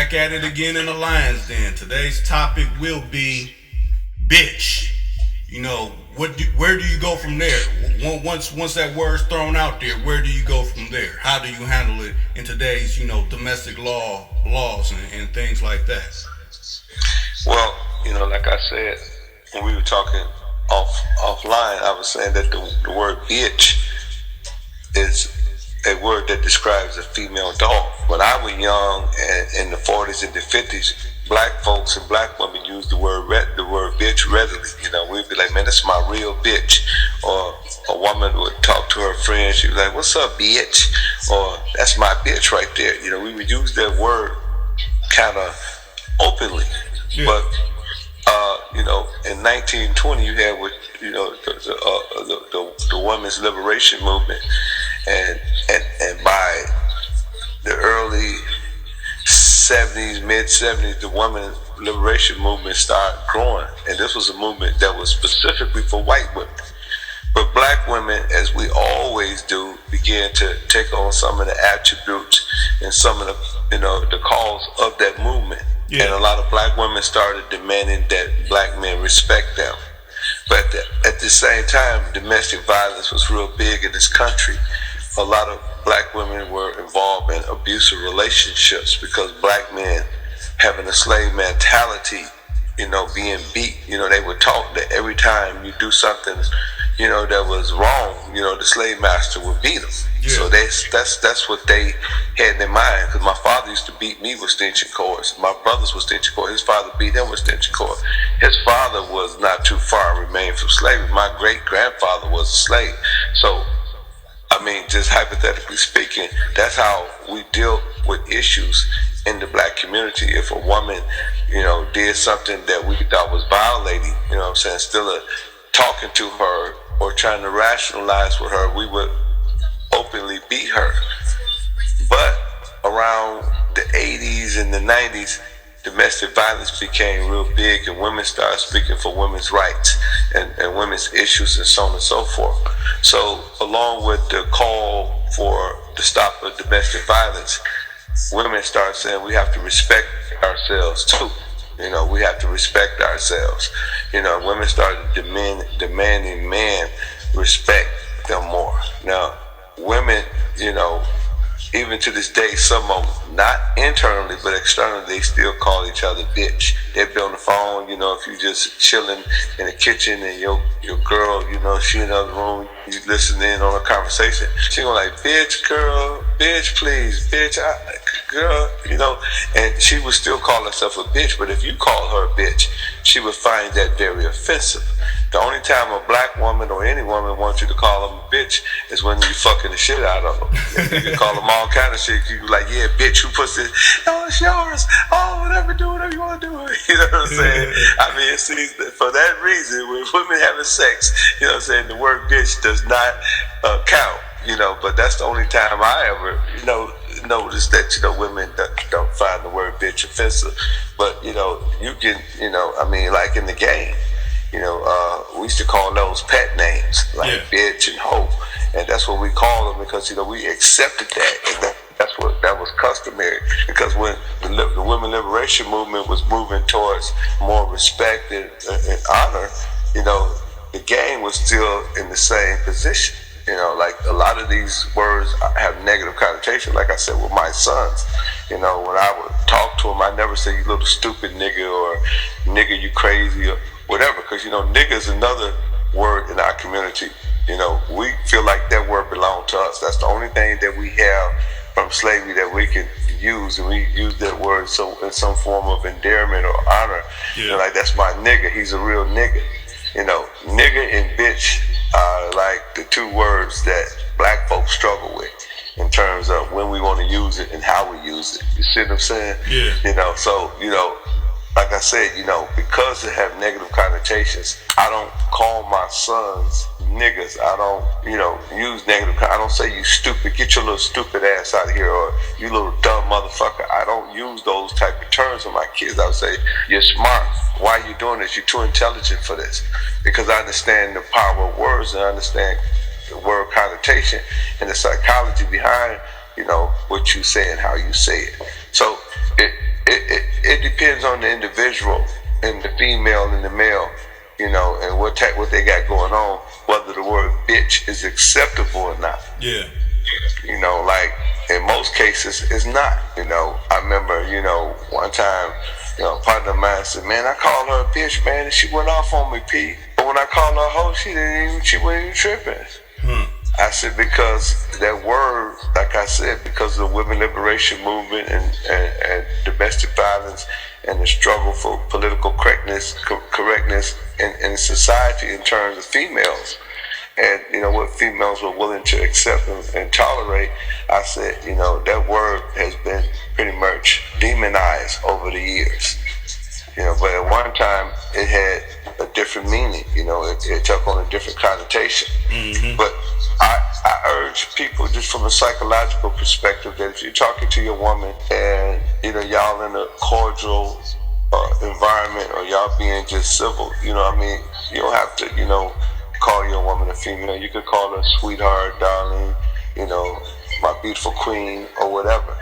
back at it again in the Lions Den. Today's topic will be bitch. You know, where do you go from there? Once that word's thrown out there, where do you go from there? How do you handle it in today's, domestic laws and things like that? Well, like I said, when we were talking offline, I was saying that the word bitch is a word that describes a female dog. When I was young and in the 40s and the 50s, black folks and black women used the word bitch readily. We'd be like, man, that's my real bitch. Or a woman would talk to her friend, she'd be like, what's up, bitch? Or that's my bitch right there. We would use that word kind of openly. Yeah. But in 1920, you had what the women's liberation movement, and by the early 70s, mid 70s, the women's liberation movement started growing, and this was a movement that was specifically for white women. But black women, as we always do, began to take on some of the attributes and some of the cause of that movement. Yeah. And a lot of black women started demanding that black men respect them. But at the same time, domestic violence was real big in this country. A lot of black women were involved in abusive relationships because black men, having a slave mentality, being beat, they were taught that every time you do something, that was wrong, the slave master would beat them. Yeah. So that's what they had in their mind. Because my father used to beat me with stenching cords. My brothers with stenching cords. His father beat him with stenching cords. His father was not too far removed from slavery. My great grandfather was a slave. So, just hypothetically speaking, that's how we deal with issues in the black community. If a woman, did something that we thought was violating, still talking to her or trying to rationalize with her, we would openly beat her. But around the 80s and the 90s, domestic violence became real big, and women started speaking for women's rights and women's issues and so on and so forth. So along with the call for the stop of domestic violence, women started saying we have to respect ourselves too. We have to respect ourselves. Women started demanding men respect them more. Now, women, even to this day, some of them, not internally, but externally, they still call each other bitch. They'll be on the phone, if you just chilling in the kitchen and your girl, she in the other room, you listen in on a conversation. She gonna like, bitch, girl, bitch, please, bitch, girl, and she would still call herself a bitch, but if you call her a bitch, she would find that very offensive. The only time a black woman or any woman wants you to call them a bitch is when you fucking the shit out of them. You can call them all kind of shit. You like, yeah, bitch, who puts it? No, it's yours. Oh, whatever, do whatever you want to do. You know what I'm saying? See, for that reason, when women having sex, the word bitch does not count. But that's the only time I ever, notice that, women don't find the word bitch offensive. But, you can, like in the game, we used to call those pet names, like bitch and hoe. And that's what we call them because, we accepted that. And that was customary. Because when the women liberation movement was moving towards more respect and honor, the game was still in the same position. Like a lot of these words have negative connotation. Like I said with my sons, when I would talk to them, I never say you little stupid nigga or nigga you crazy or whatever. Because nigga is another word in our community. We feel like that word belonged to us. That's the only thing that we have from slavery that we can use, and we use that word in some form of endearment or honor. Yeah. Like that's my nigga. He's a real nigga. Nigga and bitch are like the two words that black folks struggle with in terms of when we want to use it and how we use it. You see what I'm saying? Yeah. So, like I said, because they have negative connotations, I don't call my sons niggas. I don't, use negative. I don't say you stupid, get your little stupid ass out of here, or you little dumb motherfucker. I don't use those type of terms with my kids. I would say, you're smart. Why are you doing this? You're too intelligent for this. Because I understand the power of words and I understand the word connotation and the psychology behind, what you say and how you say it. So depends on the individual and the female and the male, you know, and what they got going on, whether the word bitch is acceptable or not. Yeah. You know, like in most cases, it's not. You know, I remember, you know, one time, you know, a partner of mine said, "Man, I called her a bitch, man, and she went off on me, P. But when I called her a hoe, she wasn't even tripping." I said, because that word, like I said, because of the women liberation movement and domestic violence and the struggle for political correctness in society in terms of females, and you know what females were willing to accept and tolerate, I said, you know, that word has been pretty much demonized over the years. You know, but at one time it had a different meaning. You know, it took on a different connotation. But I urge people, just from a psychological perspective, that if you're talking to your woman and you know y'all in a cordial environment, or y'all being just civil, you know what I mean, you don't have to, you know, call your woman a female. You could call her sweetheart, darling, you know, my beautiful queen, or whatever.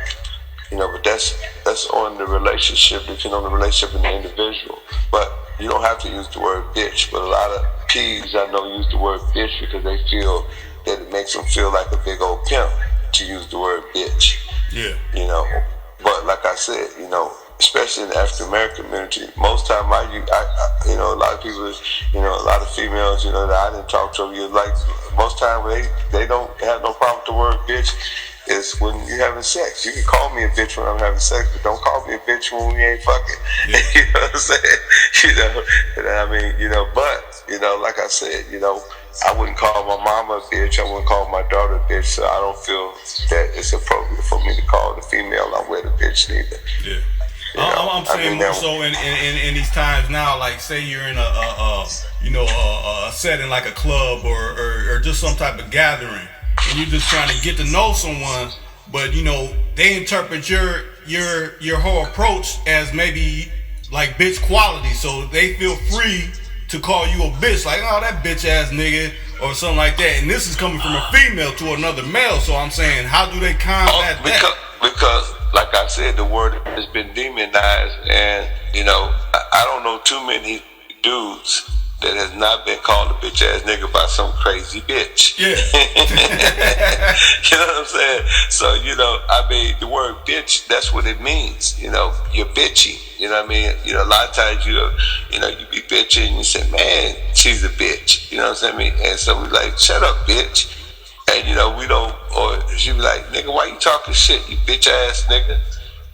You know, but that's on the relationship, depending on the relationship and the individual. But you don't have to use the word bitch. But a lot of P's I know use the word bitch because they feel that it makes them feel like a big old pimp to use the word bitch. Yeah. You know, but like I said, you know, especially in the African American community, most time I you know, a lot of people, you know, a lot of females, you know, that I didn't talk to, you like most time they don't have no problem with the word bitch. Is when you're having sex. You can call me a bitch when I'm having sex, but don't call me a bitch when we ain't fucking. Yeah. You know what I'm saying? You know, and I mean, you know, but, you know, like I said, you know, I wouldn't call my mama a bitch. I wouldn't call my daughter a bitch, so I don't feel that it's appropriate for me to call the female I'm with a bitch neither. Yeah. I'm saying more so in these times now, like say you're in a setting like a club or just some type of gathering, and you're just trying to get to know someone, but you know they interpret your whole approach as maybe like bitch quality, so they feel free to call you a bitch, like, oh, that bitch ass nigga or something like that. And this is coming from a female to another male, so I'm saying, how do they combat that? Because like I said, the word has been demonized, and you know, I don't know too many dudes that has not been called a bitch ass nigga by some crazy bitch. Yeah. You know what I'm saying? So, you know, I mean, the word bitch, that's what it means. You know, you're bitchy. You know what I mean? You know, a lot of times you be bitching and you say, man, she's a bitch. You know what I'm saying? And so we like, shut up, bitch. And, you know, we don't, or she be like, nigga, why you talking shit, you bitch ass nigga?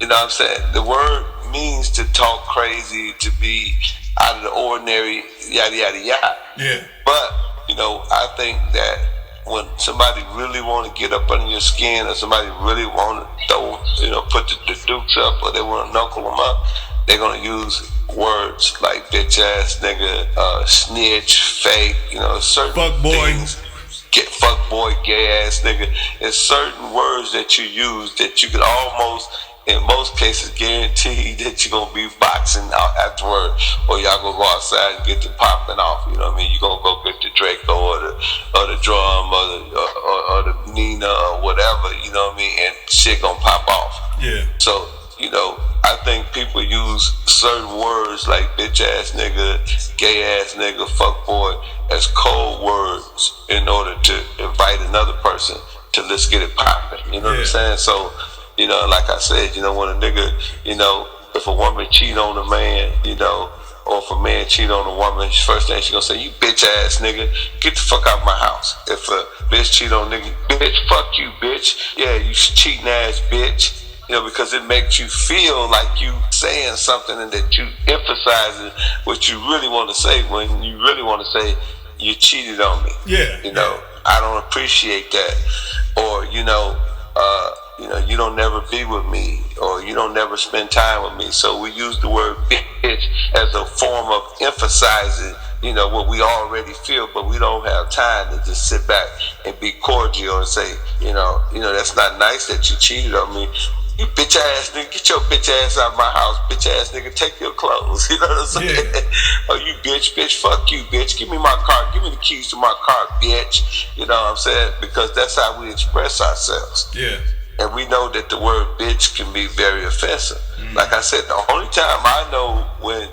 You know what I'm saying? The word means to talk crazy, to be out of the ordinary, yada, yada, yada. Yeah. But, you know, I think that when somebody really want to get up under your skin, or somebody really want to throw, you know, put the dukes up, or they want to knuckle them up, they're going to use words like bitch ass nigga, snitch, fake, you know, certain fuck boy. Things. Get fuck boy, gay ass nigga. There's certain words that you use that you could almost, in most cases, guarantee that you're gonna be boxing out afterward, or y'all gonna go outside and get the popping off. You know what I mean? You're gonna go get the Draco or the drum or the Nina or whatever. You know what I mean? And shit gonna pop off. Yeah. So, you know, I think people use certain words like bitch ass nigga, gay ass nigga, fuck boy as code words in order to invite another person to let's get it popping. You know what I'm saying? So, you know, like I said, you know, when a nigga, you know, if a woman cheat on a man, you know, or if a man cheat on a woman, first thing she gonna say, you bitch ass nigga, get the fuck out of my house. If a bitch cheat on a nigga, bitch, fuck you, bitch. Yeah, you cheating ass bitch. You know, because it makes you feel like you saying something and that you emphasizing what you really want to say when you really want to say you cheated on me. Yeah. You know, I don't appreciate that. Or, you know, you don't never be with me, or you don't never spend time with me. So we use the word bitch as a form of emphasizing, you know, what we already feel, but we don't have time to just sit back and be cordial and say, you know, that's not nice that you cheated on me. You bitch ass nigga, get your bitch ass out of my house, bitch ass nigga, take your clothes. You know what I'm saying? Yeah. Oh, you bitch, fuck you, bitch. Give me my car, give me the keys to my car, bitch. You know what I'm saying? Because that's how we express ourselves. Yeah. And we know that the word bitch can be very offensive. Like I said, the only time I know when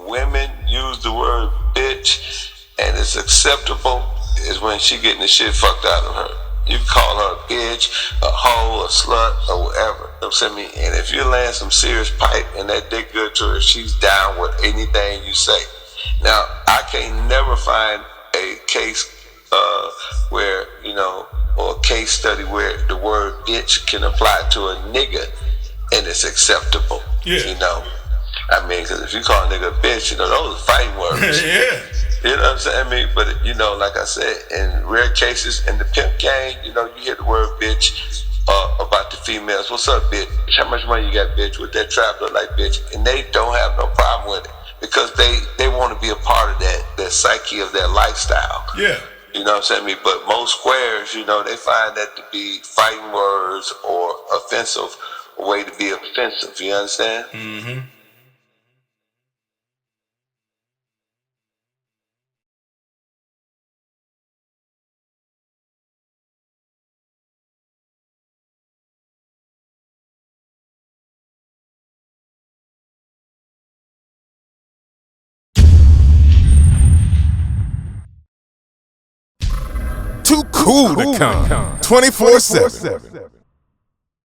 women use the word bitch and it's acceptable is when she getting the shit fucked out of her. You can call her a bitch, a hoe, a slut, or whatever. You know what I'm saying? And if you're laying some serious pipe and that dick good to her, she's down with anything you say. Now, I can never find a case where, you know, or a case study where the word bitch can apply to a nigga and it's acceptable. Yeah. You know? I mean, because if you call a nigga a bitch, you know, those are fighting words. Yeah. You know what I'm saying? I mean, but, you know, like I said, in rare cases, in the pimp game, you know, you hear the word bitch about the females. What's up, bitch? How much money you got, bitch? With that trap look like, bitch? And they don't have no problem with it because they want to be a part of that psyche of their lifestyle. Yeah. You know what I'm saying? I mean, but most squares, you know, they find that to be fighting words or offensive, a way to be offensive. You understand? Mm-hmm. Too cool to come 24/7.